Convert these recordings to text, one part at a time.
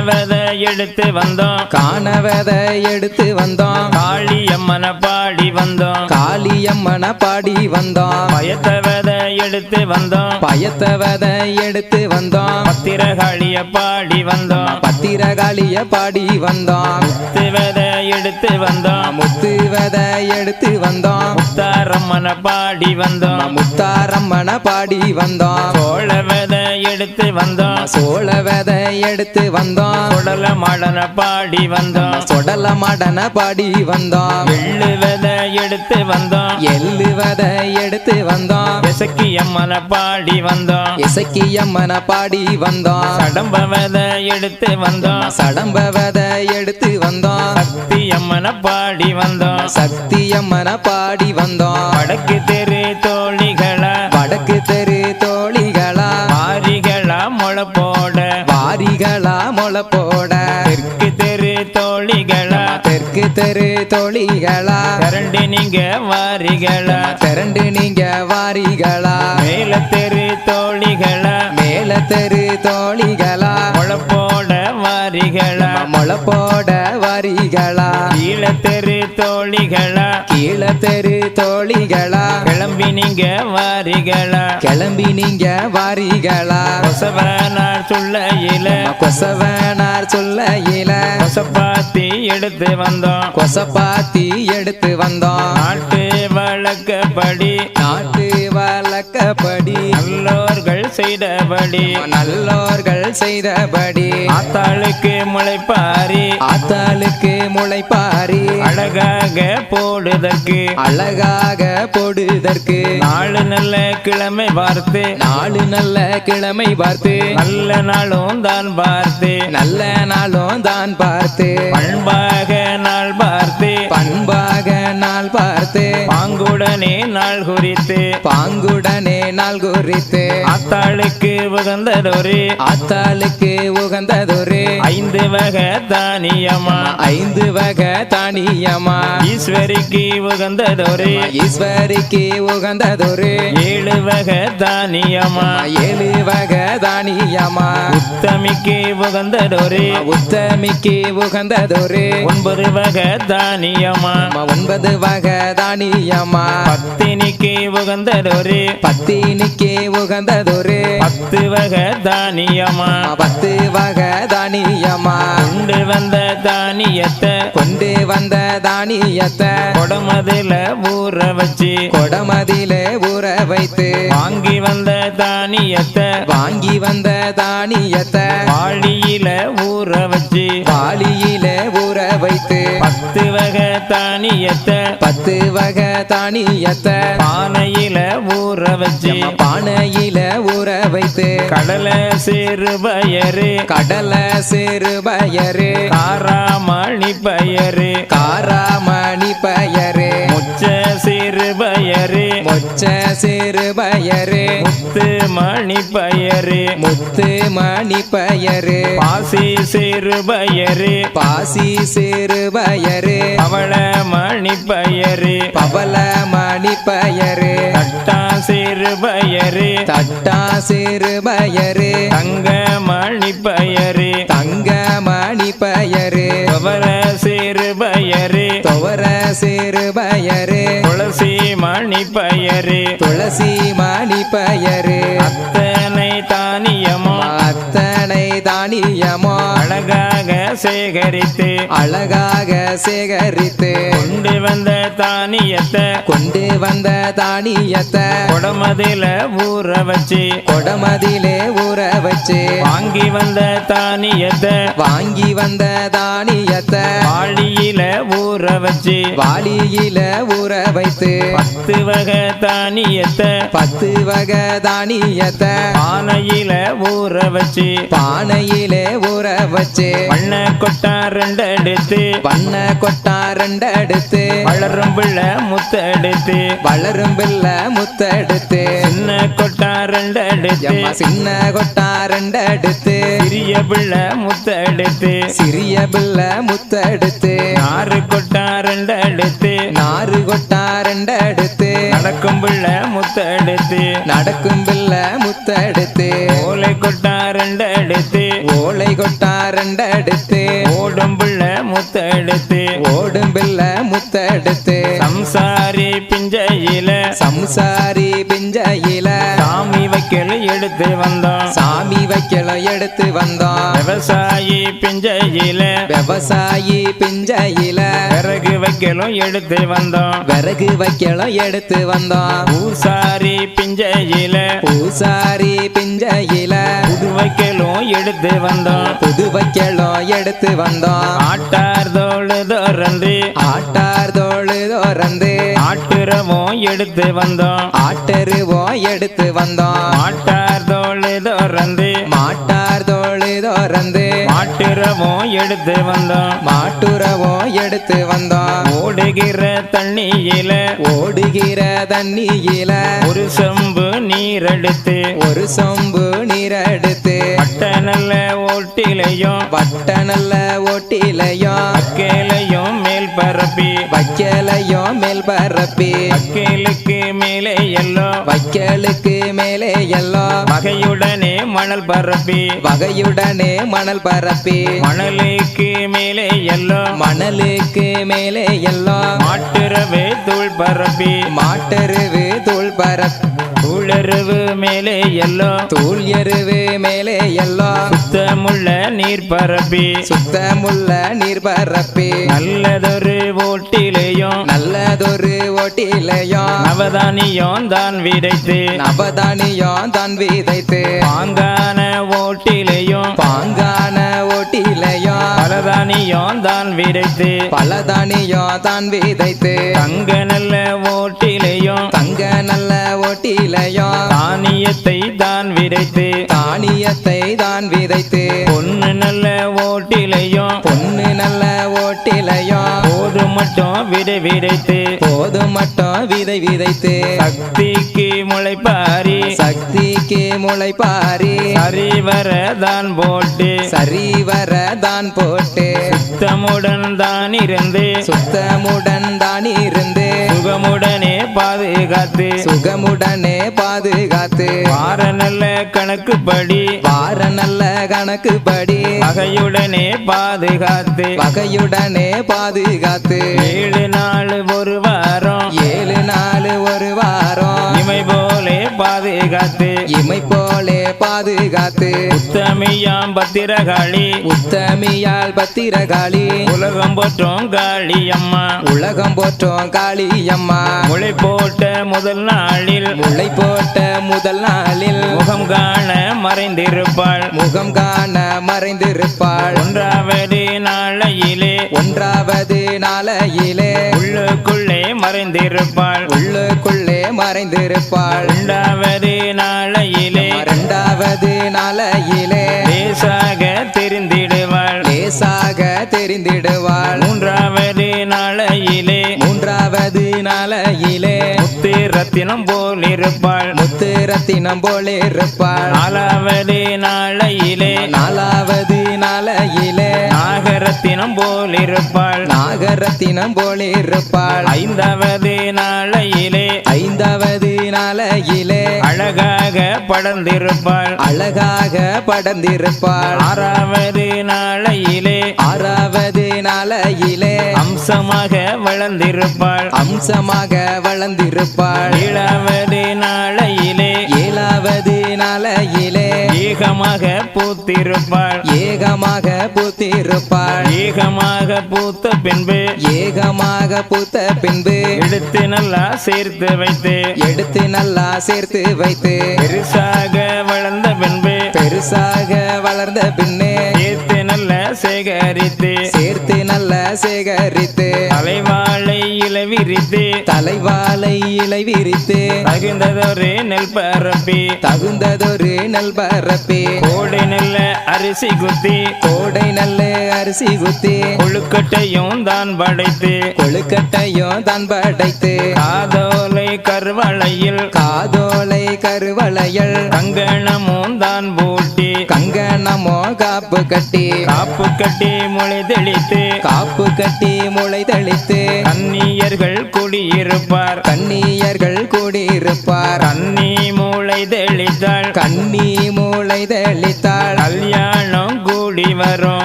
காணவதை எடுத்து வந்தோம் காணவதை எடுத்து வந்தோம் காளியம்மன பாடி வந்தோம் காளியம்மன பாடி வந்தோம் பயத்தவதை எடுத்து வந்தோம் பயத்தவதை எடுத்து வந்தோம் பத்திரகாளிய பாடி வந்தோம் பத்திரகாளிய பாடி வந்தோம் முத்துவதை எடுத்து வந்தோம் முத்துவதை எடுத்து வந்தோம் முத்தாரம்மன பாடி வந்தோம் முத்தாரம்மன பாடி வந்தோம் சோழவதை எடுத்து வந்தோம் சோழவதை எடுத்து வந்தோம் சுடல மாடன பாடி வந்தோம் சொடல மாடன பாடி வந்தோம் எள்ளுவதை எடுத்து வந்தோம் எள்ளுவதை எடுத்து வந்தோம் எசக்கியம்மன பாடி வந்தோம் இசக்கியம்மன பாடி வந்தோம் சடம்பவதை எடுத்து வந்தோம் சடம்பவதை எடுத்து வந்தோம் சக்தியம்மன பாடி வந்தோம் சக்தியம்மன பாடி வந்தோம் வடக்கு தெரு தோழிகளா வடக்கு தெரு தோழிகளா வாரிகளா முளை போட வாரிகளா முளை போட தெற்கு தெரு தோழிகளா தெற்கு தெரு தோழிகளா திரண்டு நீங்க வாரிகளா திரண்டு நீங்க வாரிகளா மேல தெரு தோழிகளா மேல தெரு தோழிகளா முளை போட வாரிகளா முளை போட வாரிகளா கீழ தெரு தோழிகளா கீழ தெரு தோழிகளா கிளம்பி நீங்க வாரிகளா கிளம்பி நீங்க வாரிகளா கொசவனார் சொல்லையில கொசவனார் சொல்லையில கொசப்பாத்தி எடுத்து வந்தோம் கொசப்பாத்தி எடுத்து வந்தோம் நாட்டு வழக்கப்படி நாட்டு வழக்கப்படி நல்லோர்கள் செய்தபடி நல்லோர்கள் செய்தபடி ஆத்தாளுக்கு முளைப்பாரி ஆத்தாளுக்கு முளைப்பாரி அழகாக போடுதற்கு அழகாக போடுதற்கு நாலு நல்ல கிழமை பார்த்து நாலு நல்ல கிழமை பார்த்து நல்ல நாளும் தான் பார்த்து நல்ல நாளும் தான் பார்த்து பண்பாக நாள் பார்த்து பண்பாக நாள் பார்த்து பாங்குடனே நாள் குறித்து பாங்குடனே நாள் குறித்து ஆத்தாளுக்கு உகந்ததொரு ஆத்தாளுக்கு உகந்ததொரு 5 வகை தானியமா 5 வகை தானியமா ஈஸ்வரிக்கு உகந்ததொரு ஈஸ்வரிக்கு உகந்ததொரு 7 வகை தானியமா 7 வகை தானியமா உத்தமிக்கு உகந்ததொரு உத்தமிக்கு உகந்ததொரு 9 வகை தானியமா 9 வகை தானியமா பத்தினிக்கு உகந்ததொரு பத்தினிக்கு உகந்ததொரு 10 வகை தானியமா 10 வகை தானியமா கொண்டு வந்த தானியத்தை கொண்டு வந்த தானியத்தை கொடமதில ஊற வச்சு கொடமதிலே ஊற வைத்து வாங்கி வந்த தானியத்தை வாங்கி வந்த தானியத்தை வாளியில ஊற வச்சு வாளியிலே ஊற வைத்து 10 வகை தானியத்தை 10 வகை தானியத்தை பானையில ஊற வச்சு பானையில ஊற வைத்து கடலை சிறுபயறு கடலை சிறுபயறு காராமணி பயறு காராமணி பயறு முச்ச சிறுபயறு மொச்ச சிறுபயறு முத்து மணி பயறு முத்து மணி பயறு பாசி சிறுபயறு பாசி சிறுபயறு அவள மணி பயறு பவள மணி பயறு தட்டா சிறுபயறு தட்டா சிறுபயறு தங்க மணி பயறு தங்க மணி பயறு துவர சிறுபயறு துவர சிறுபயறு துளசி மணி பயறு துளசி மணி பயறு அத்தனை தானியமோ அத்தனை தானியமோ அழகாக சேகரித்து அழகாக சேகரித்து கொண்டு வந்த தானியத்தை கொண்டு வந்த தானியத்தை கொடமதில ஊற வச்சு கொடமதிலே ஊற வச்சு வாங்கி வந்த தானியத்தை வாங்கி வந்த தானியத்தை வாளியில ஊற வச்சு வாளியில ஊற வைத்து 10 வகை தானியத்தை 10 வகை தானியத்தை பானையில ஊற வச்சு பானையிலே ஊற வச்சு வண்ண கொட்டா 2 எடுத்து வண்ண கொட்டா 2 எடுத்து வளரும் பிள்ளை முத்தெடுத்து வளரும் பிள்ளை முத்தெடுத்து சின்ன கொட்டா 2 எடுத்து எம்மா சின்ன கொட்டா 2 எடுத்து சிறிய பிள்ளை முத்தெடுத்து சிறிய பிள்ளை முத்தெடுத்து 6 கொட்டா 2 எடுத்து நாறு கொட்டா 2 எடுத்து நடக்கும் பிள்ளை முத்தெடுத்து நடக்கும் பிள்ளை முத்தெடுத்து ஓலை கொட்டா 2 எடுத்து ஓலை கொட்டாரண்டெடுத்து ஓடும் பிள்ளை முத்தெடுத்து ஓடும் பிள்ளை முத்தெடுத்து சம்சாரி பிஞ்சையில சம்சாரி பிஞ்சையில சாமி வைக்கல் எடுத்து வந்தோம் சாமி வைக்கல எடுத்து வந்தோம் விவசாயி பிஞ்சையில விவசாயி பிஞ்சையில விறகு வைக்கலும் எடுத்து வந்தோம் விறகு வைக்கல எடுத்து வந்தோம் பூசாரி பிஞ்சையில பூசாரி பிஞ்சையில புது வைக்கலும் எடுத்து வந்தோம் புது வைக்கலும் எடுத்து வந்தோம் ஆட்டார் தோடு தோறந்து ஆட்டார் தோಳು தோறந்து ஆட்டுறவும் எடுத்து வந்தோம் ஆட்டருவோம் எடுத்து வந்தோம் ஆட்டார் தோடு தோறந்து மாட்டார் தோಳು தோறந்து மாட்டுறவும் எடுத்து வந்தோம் மாட்டுறவோம் எடுத்து வந்தோம் ஓடுகிற தண்ணியில ஓடுகிற தண்ணியில ஒரு சொம்பு நீர் எடுத்து ஒரு சொம்பு நீரெடுத்து பட்ட நல்ல ஓட்டிலையும் வட்ட நல்ல ஓட்டிலையும் அக்கேலையும் மேல் பரப்பி வைக்கலையும் மேல் பரப்பி அக்கேலுக்கு மேலே எல்லாம் வைக்கலுக்கு மேலே எல்லாம் வகையுடனே மணல் பரப்பி வகையுடனே மணல் பரப்பி மணலுக்கு மேலே எல்லாம் மணலுக்கு மேலே எல்லாம் மாட்டுறவே தூள் பரப்பி மாட்டருவு தூள் பரப்பி தூளருவு மேலே எல்லாம் தூள் எருவு மேலே எல்லாம் சுத்தமுள்ள நீர் பரப்பி சுத்தமுள்ள நீர் பரப்பி நல்லதொரு ஓட்டிலையும் நல்லதொரு ஓட்டிலையும் நவதானியம் தான் விதைத்து நவதானியம் தான் விதைத்து பாங்கான ஓட்டிலையும் பாங்கான ஓட்டிலையும் பலதானியம் தான் விதைத்து பலதானியம் தான் விதைத்து தங்க நல்ல ஓட்டிலையும் தங்க நல்ல ஓட்டிலையும் தானியத்தை தான் விதைத்து தானியத்தை தான் விதைத்து பொண்ணு நல்ல ஓட்டிலையும் பொண்ணு நல்ல ஓட்டிலையும் போது மட்டும் விதை விதைத்து போதும் மட்டும் விதை விதைத்து சக்திக்கு முளைப்பாரி சக்திக்கு முளைப்பாரி சரிவர தான் போட்டு சரிவர தான் போட்டு சுத்தமுடன் தான் இருந்து சுத்தமுடன் தான் இருந்து சுகமுடனே பாதுகாத்து சுகமுடனே பாதுகாத்து வார நல்ல கணக்குப்படி வார நல்ல கணக்குப்படி வகையுடனே பாதுகாத்து வகையுடனே பாதுகாத்து 7 நாள் ஒரு வாரம் 7 நாள் ஒரு வாரம் இமை போலே பாதுகாத்து இமை போலே பாதுகாத்து உத்தமியாம் பத்திரகாளி உத்தமியால் பத்திரகாளி உலகம் போற்றும் காளி அம்மா உலகம் போற்றோம் காளியம்மா முளை போட்ட முதல் நாளில் முளை போட்ட முதல் நாளில் முகம் காண மறைந்திருப்பாள் முகம் காண மறைந்திருப்பாள் 1வது நாளையிலே 1வது நாளையிலே உள்ளுக்குள்ளே மறைந்திருப்பாள் உள்ளுக்குள்ளே மறைந்திருப்பாள் 2வது நாளையிலே 2வது நாளையிலே லேசாக தெரிந்திடுவாள் லேசாக தெரிந்திடுவாள் 3வது நாளையிலே 3வது நாளையிலே முத்து ரத்தினம் போல் இருப்பாள் முத்து ரத்தினம் போல இருப்பாள் 4வது நாளையிலே 4வது நாளையிலே நாகரத்தினம் போல் இருப்பாள் நாகரத்தினம் போல இருப்பாள் 5வது நாளையிலே 5வது நாளையிலே அழகாக படர்ந்திருப்பாள் அழகாக படர்ந்திருப்பாள் 6வது நாளையிலே 6வது நாளையிலே அம்சமாக வளர்ந்திருப்பாள் அம்சமாக வளர்ந்திருப்பாள் 7வது நாளையிலே 7வது நாளையிலே ஏகமாக பூத்திருப்பாள் ஏகமாக பூத்திருப்பாள் ஏகமாக பூத்த பின்பு ஏகமாக பூத்த பின்பு எடுத்து நல்லா சேர்த்து வைத்து எடுத்து நல்லா சேர்த்து வைத்து பெருசாக வளர்ந்த பின்பு பெருசாக வளர்ந்த பின்னே சேர்த்து நல்லா சேகரித்து சேர்த்து நல்லா சேகரித்து தலைவாழை இலை விரித்து தலைவாழை இலை விரித்து தகுந்ததொரு நெல் பரப்பி தகுந்ததொரு நெல் பரப்பி கோடை நெல்ல அரிசி குத்தி கோடை நல்ல அரிசி குத்தி கொழுக்கட்டையும் தான் படைத்து கொழுக்கட்டையும் தான் படைத்து காதோலை கருவளையில் காதோலை கருவளையல் கங்கணமும் தான் பூட்டி கங்கணமோ காப்பு கட்டி காப்பு கட்டி முளை தெளித்து காப்பு கட்டி முளை தெளித்து கன்னியர்கள் குடியிருப்பார் கன்னியர்கள் கூடியிருப்பார் கன்னி மூளை தெளித்தாள் கன்னி மூளை தெளித்தாள் கல்யாணம் கூடி கூடி வரும்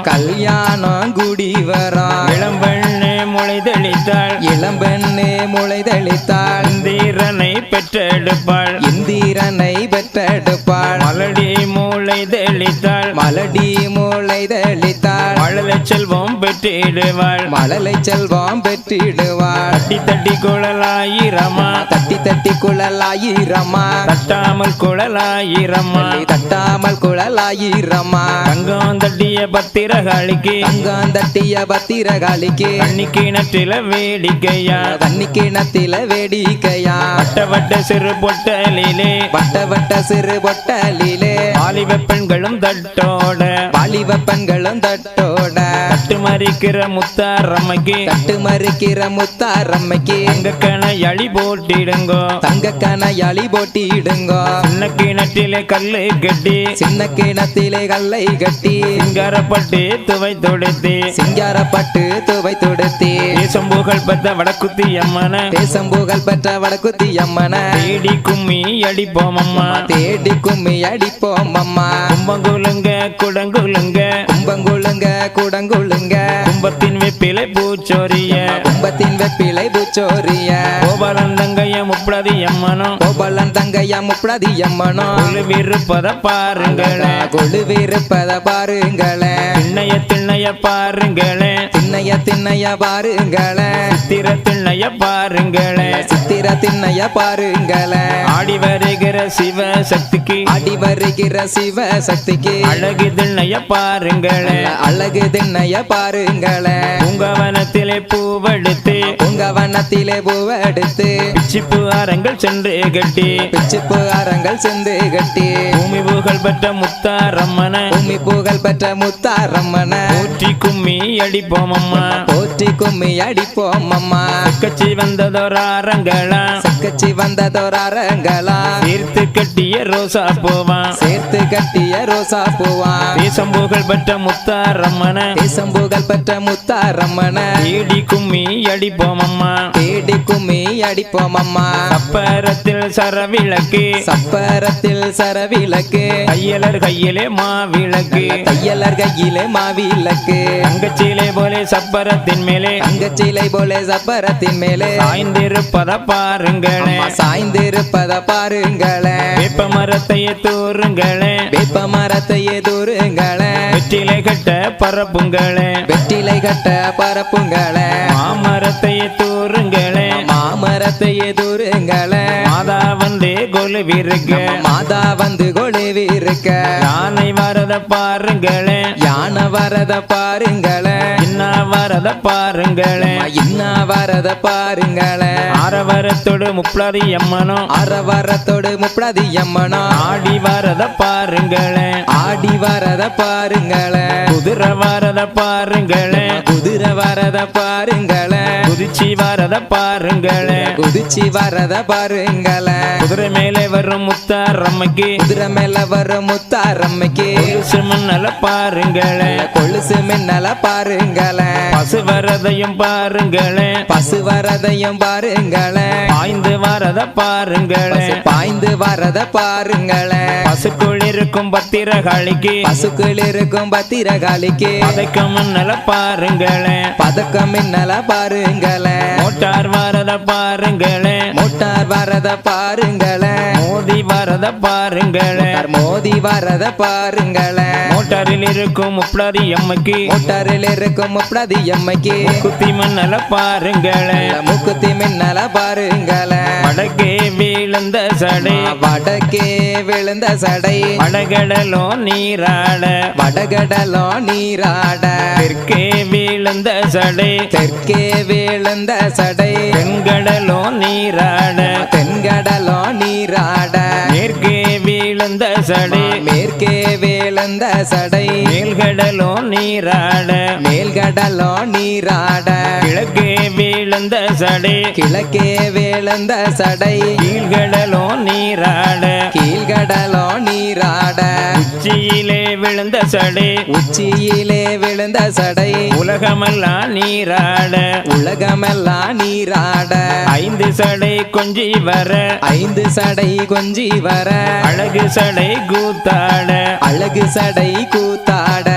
கல்யாணம் கூடி வரும் இளம்பெண்ணு முளை தெளித்தாள் இளம்பெண்ணே முளை தெளித்தாள் இந்திரனை பெற்றெடுப்பாள் இந்திரனை பெற்றெடுப்பாள் மலடி மூளை தெளித்தாள் மலடி மூளை தெளித்தாள் மழலை செல்வம் பெற்றிடுவாள் மழலை செல்வம் பெற்றிடுவாள் தட்டி தட்டி குழலாயிரமா தட்டி தட்டி குழலாயிரமா தட்டாமல் குழலாயிரமா தட்டாமல் குழலாயிரமா தங்கம் தட்டிய பத்திரகாளிக்கு தங்கம் தட்டிய பத்திரகாளிக்கு கண்ணி கிணற்றில வேடிக்கையா தண்ணி கிணத்தில வேடிக்கையா வட்ட வட்ட சிறு பொட்டலிலே வட்ட வட்ட சிறு பொட்டலிலே வாலிப பெண்களும் தட்டோட வாலிப பெண்களும் தட்டோட தட்டு மறிக்கிற முத்தாரம்மைக்கு தட்டு மறுக்கிற முத்தாரம்மைக்கு தங்க கணையழி போட்டிடுங்கோ தங்க கணையாளி போட்டிடுங்கோ சின்ன கிணற்றிலே கல்லு கட்டி சின்ன கிணத்திலே கல்லை கட்டி சிங்காரப்பட்டு துவை தொடுத்து சிங்காரப்பட்டு துவை தொடுத்தி தேசம் புகழ் பெற்ற வடக்குத்தி அம்மன தேசம் புகழ் பெற்ற வடக்குத்தி அம்மன தேடி கும்மி அடிப்போம் அம்மா தேடி கும்மி அடிப்போம் அம்மா கும்பங்குலுங்க குடங்குலுங்க கும்பங்குளுங்க குடங்குளுங்க கும்பத்தின் வெப்பிலை பூச்சோரிய கும்பத்தின் வெப்பிலை பூச்சோரிய கோபாலன் தங்கைய முப்படி அம்மனும் கோபாலன் தங்கையா முப்படி அம்மனோ விருப்பத பாருங்களே கொழுவிருப்பத பாருங்களே திண்ணைய திண்ணைய பாருங்களே திண்ணைய திண்ணைய பாருங்களே சித்திர திண்ணைய பாருங்களே சித்திர திண்ணைய பாருங்களே ஆடி வருகிற சிவ சக்திக்கு அடி வருகிற சிவ சக்திக்கு அழகு திண்ணைய பாருங்களே அழகு திண்ணைய பாருங்களே பூங்கவனத்திலே பூவெடுத்து உங்க வண்ணத்திலே பூவெடுத்து பிச்சிப்பு அரங்கள் சென்று கட்டி பிச்சுப்பு அரங்கள் சென்று கட்டி பூமி புகழ் பெற்ற முத்தாரம்மன பூமி புகழ் பெற்ற முத்தாரம்மன ஊற்றி கும்மி அடிப்போம் அம்மா போற்றி கும்மி அடிப்போம் அம்மா கச்சி வந்ததோர் அரங்களா சக்கச்சி வந்ததோரங்களா தீர்த்து கட்டிய ரோசா போவான் சேர்த்து கட்டிய ரோசா பூவா தேசம் புகழ் பெற்ற முத்தாரம்மன தேசம் புகழ் பெற்ற முத்தாரம்மன தேடி கும்மி அடிப்போம் அம்மா தேடி கும்மி அடிப்போம் அம்மா அப்பரத்தில் சரவிளக்கு சப்பரத்தில் சரவிளக்கு கையலர் கையிலே மாவிளக்கு தையலர் கையிலே மாவிளக்கு தங்கச்சிலை போலே சப்பரத்தின் மேலே தங்கச்சிலை போலே சப்பரத்தின் மேலே சாய்ந்திருப்பத பாருங்களே அம்மா சாய்ந்திருப்பத பாருங்களே வேப்ப மரத்தையே தூருங்களே வேப்ப மரத்தையே தூருங்களே வெற்றிலை கட்ட பரப்புங்களே வெற்றிலை கட்ட பரப்புங்களே மாமரத்தையே தூருங்களே மாமரத்தையே தூருங்களே மாதா வந்து கொலுவிருக்க மாதா வந்து கொழுவிருக்க யானை வரத பாருங்களே யானை வரத பாருங்களே என்ன வரத பாருங்களே இன்னா வரத பாருங்களே ஆரவரத்தோடு முப்படி அம்மனும் அரவரத்தோடு முப்படி அம்மனோ ஆடி வரத பாருங்களே ஆடி வரத பாருங்களே குதிரை வரத பாருங்களே குதிரை வரத பாருங்களே குதிச்சி வரத பாருங்களே குதிச்சி வரத பாருங்களே குதிரை மேலே வரும் முத்தாரம்மைக்கு குதிரை மேல வரும் முத்தாரம்மைக்கு கொலுசு மின்னல பாருங்களே கொலுசு மின்னல பாருங்களே பசு வரதையும் பாருங்களே பசு வரதையும் பாருங்களே பாய்ந்து வரத பாருங்களே பாய்ந்து வரத பாருங்களே பசுக்குள் இருக்கும் பத்திரகாளிக்கு பசுக்கள் இருக்கும் பத்திரகாளிக்கு பதைக்கும் மின்னல பாருங்களே பதக்கம் மின்னல பாருங்களே மோட்டார் வரத பாருங்களே மோட்டார் வரத பாருங்களே மோதி வரத பாருங்களே மோதி வரத பாருங்களே மோட்டாரில் இருக்கும் முப்படி அம்மைக்கு மோட்டாரில் இருக்கும் முப்படி அம்மைக்கு குத்தி மின்னல பாருங்களே மூக்குத்தி மின்னல பாருங்களே வடக்கே வீழ்ந்த சடை வடக்கே விழுந்த சடை வடகடலோ நீராட வடகடலோ நீராட தெற்கே வீழ்ந்த சடை தெற்கே விழுந்த சடை தென்கடலோ நீராட தென்கடலோ நீராட மேற்கே வீழ்ந்த சடை மேற்கே விழுந்த சடை மேல்கடலோ நீராட மேல்கடலோ நீராட கிழக்கே வீழ்ந்த சடை கிழக்கே விழுந்த சடை கீழ்கடலோ நீராட கீழ்கடலோ நீராட உச்சியிலே விழுந்த சடை உச்சியிலே விழுந்த சடை உலகமெல்லாம் நீராட உலகமெல்லாம் நீராட ஐந்து சடை கொஞ்சி வர ஐந்து சடை கொஞ்சி வர அழகு சடை கூத்தாட அழகு சடை கூத்தாட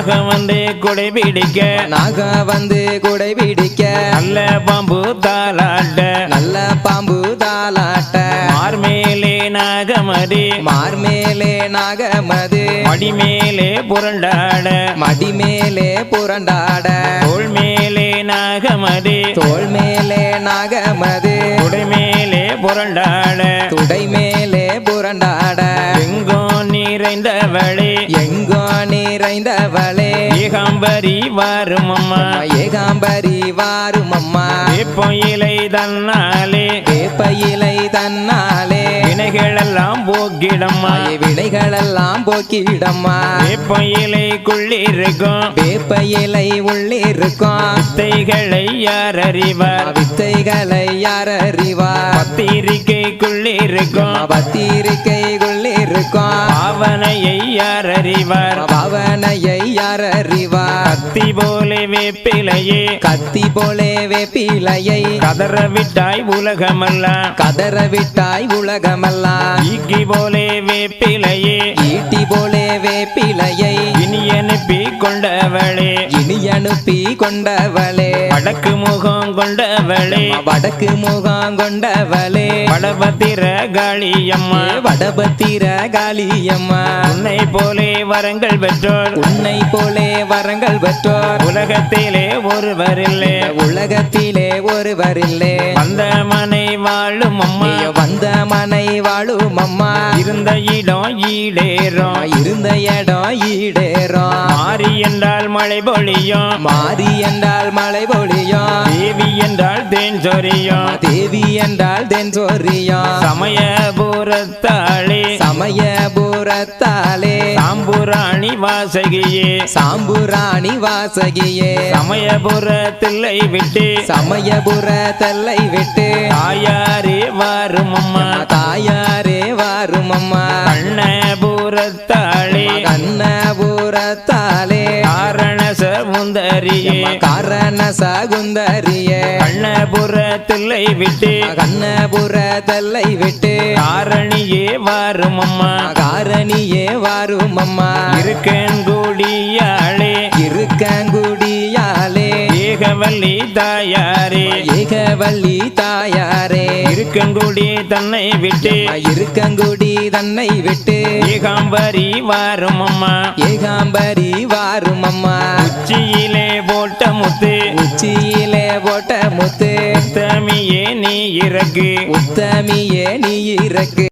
நாகம் வந்து குடை பிடிக்க நாக வந்து குடை பிடிக்க நல்ல பாம்பு தாளாட்ட நல்ல பாம்பு தாலாட்ட மார்மேலே நாகமதி மார்மேலே நாகமது மடிமேலே புரண்டாட மடிமேலே புரண்டாட தோள் மேலே நாகமதி தோள் மேலே நாகமது குடைமேலே புரண்டாட துடை மேலே புரண்டாட எங்கோ நிறைந்தவளே எங்கோ நிறைந்தவளே ஏகாம்பரி வாரும் அம்மா ஏகாம்பரி வாரும் அம்மா வேப்பயிலை தன்னாலே வேப்ப இலை தன்னாலே வினைகளெல்லாம் போக்கிடம்மா வினைகளெல்லாம் போக்கிடம்மா வேப்பயிலைக்குள்ளிருக்கும் வேப்ப இலை உள்ளிருக்கும் வித்தைகளை யார் அறிவார் வித்தைகளை யார் அறிவார் பத்திரிகைக்குள்ளிருக்கும் பத்திரிக்கை உள்ளிருக்கும் பாவனையை யார் அறிவார் பவனையை யார் அறிவார் கத்தி போலே வேப்பிலையே கத்தி போலே வேப்பிலையை கதற விட்டாய் உலகமெல்லாம் கதற விட்டாய் உலகமெல்லாம் ஈக்கி போலே வேப்பிலையே ஈட்டி போலே வேப்பிலையை இனி அனுப்பி கொண்டவளே இனி அனுப்பி கொண்டவளே வடக்கு முகம் கொண்டவளே வடக்கு முகம் கொண்டவளே வடபத்திர காளியம்மா வடபத்திர காளியம்மா உன்னை போலே வரங்கள் பெற்றோர் உன்னை போலே வரங்கள் பெற்றோர் உலகத்திலே ஒருவரில்லை உலகத்திலே ஒருவரில்லே வந்த மனை வாழும் அம்மா வந்த மனை வாழும் அம்மா இருந்த இடம் ஈடேறும் இருந்த இடம் ஈடேறும் மாறி என்றால் மழை பொழியும் மாறி என்றால் மழை பொழியும் தேவி என்றால் தேன் சொரியும் தேவி என்றால் தென் சொரியும் சமயபுரத்தாளே சமயபுரத்தாலே சாம்புராணி வாசகியே சாம்புராணி வாசகியே சமயபுரத்தில்லை விட்டு சமயபுர தல்லை விட்டு தாயாரே வாரும் அம்மா தாயாரே வாரும் அம்மா கண்ணபுரத்தாளே கண்ணபுரத்தாலே காரண சமுந்தரியே காரண சகுந்தரியே கண்ணபுரத்தில்லை விட்டு கண்ணபுர தல்லை விட்டு காரணியே வாரும் அம்மா காரணியே வாரும் அம்மா இருக்கங்குடியாளே இருக்கங்குடியாலே ஏகவல்லி தாயாரே ஏகவல்லி தாயாரே இருக்கங்குடி தன்னை விட்டு இருக்கங்குடி தன்னை விட்டு ஏகாம்பரி வாரும் அம்மா ஏகாம்பரி வாரும் அம்மா உச்சியிலே போட்ட முத்து உச்சியிலே போட்ட முத்து உத்தமியே நீ இறக்கு உத்தமியே நீ இறக்கு